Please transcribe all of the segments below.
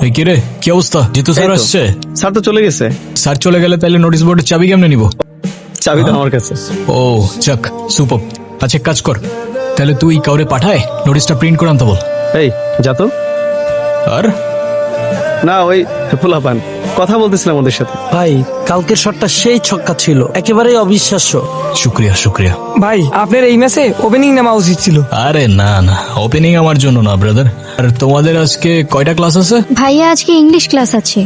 এই কি রে, কি অবস্থা? জিতু স্যার আসছে? স্যার তো চলে গেছে। স্যার চলে গেলে তাহলে নোটিশ বোর্ডের চাবি কেমনে নিব? চাবি তো আমার কাছে। ও যাক, সুপার। আচ্ছা এক কাজ কর, তাহলে তুই কাউরে পাঠায় নোটিশটা প্রিন্ট করে আনতে বল। এই যা তো। আর না ওই পোলাপান কথা বলতেছিলাম ওদের সাথে। ভাই কালকের শটটা সেই ছক্কা ছিল, একেবারেই অবিশ্বাস্য। শুক্রিয়া শুক্রিয়া। ভাই আপনার এই ম্যাচে ওপেনিং নেওয়া উচিত ছিল। আরে না না, ওপেনিং আমার জন্য না ব্রাদার। আর তোমাদের আজকে কয়টা ক্লাস আছে? ভাইয়া আজকে ইংলিশ ক্লাস আছে।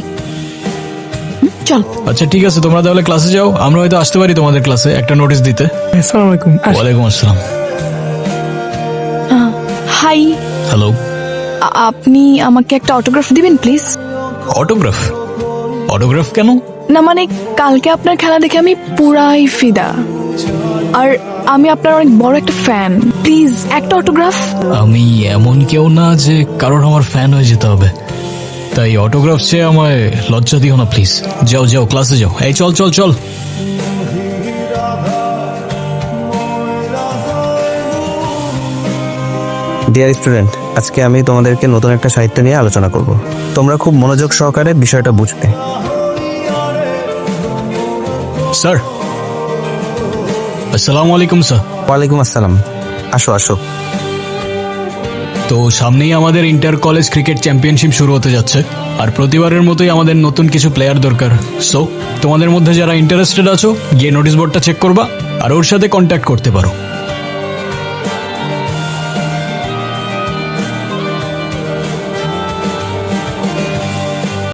চল। আচ্ছা ঠিক আছে, তোমরা তাহলে ক্লাসে যাও, আমরা হয়তো আসতে পারি তোমাদের ক্লাসে একটা নোটিশ দিতে। আসসালামু আলাইকুম। ওয়ালাইকুম আসসালাম। Hi, hello. আপনি আমাকে একটা অটোগ্রাফ দিবেন প্লিজ? অটোগ্রাফ? অটোগ্রাফ কেন? না মানে কালকে আপনার খেলা দেখে আমি পুরাই ফিদা, আর আমি আপনার অনেক বড় একটা ফ্যান। প্লিজ একটা অটোগ্রাফ। আমি এমন কেউ না যে কারোর আমার ফ্যান হয়ে যেতে হবে, তাই অটোগ্রাফ চেয়ে আমায় লজ্জা দিও না প্লিজ। যাও যাও ক্লাসে যাও। এই চল চল চল। ডিয়ার স্টুডেন্ট, আজকে আমি তোমাদেরকে নতুন একটা সাহিত্য নিয়ে আলোচনা করব। তোমরা খুব মনোযোগ সহকারে বিষয়টা বুঝবে। স্যার, আসসালামু আলাইকুম স্যার। ওয়ালাইকুম আসসালাম। আসো আসো। তো সামনেই আমাদের ইন্টার কলেজ ক্রিকেট চ্যাম্পিয়নশিপ শুরু হতে যাচ্ছে, আর প্রতিবারের মতোই আমাদের নতুন কিছু প্লেয়ার দরকার। সো তোমাদের মধ্যে যারা ইন্টারেস্টেড আছো, গিয়ে নোটিশ বোর্ডটা চেক করবা আর ওর সাথে কন্ট্যাক্ট করতে পারো।